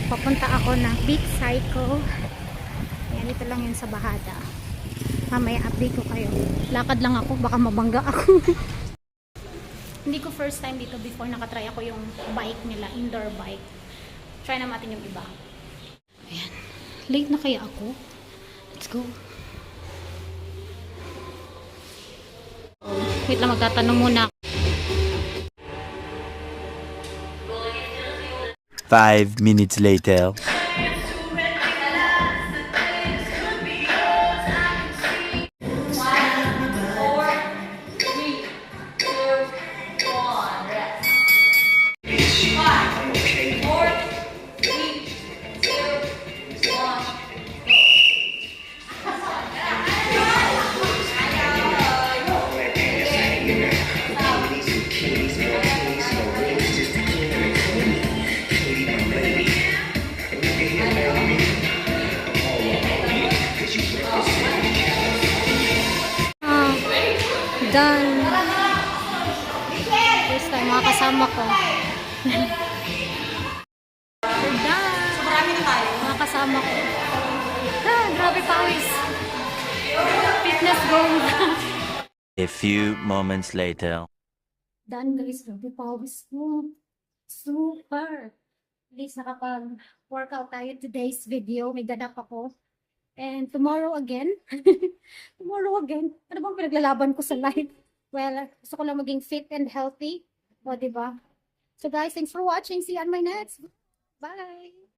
Papunta ako ng Big Cycle. Ayan, ito lang yun sa Bahada. Mamaya update ko kayo. Lakad lang ako, baka mabangga ako. Hindi ko first time dito, before nakatry ako yung bike nila, indoor bike. Try na natin yung iba. Ayan. Late na kaya ako? Let's go. Wait lang, magtatanong muna. 5 minutes later. Done. First time, mga kasama ko. We're done. So, marami na tayo. Mga kasama ko. Grabe pawis. Fitness goal. A few moments later. Done guys. Grabe pawis ko. Super. At least nakapag-workout tayo today's video. May ganap ako. And tomorrow again. Tomorrow again. Ano bang pinaglalaban ko sa life? Well, gusto ko lang maging fit and healthy. O, diba? So guys, thanks for watching. See you on my next. Bye!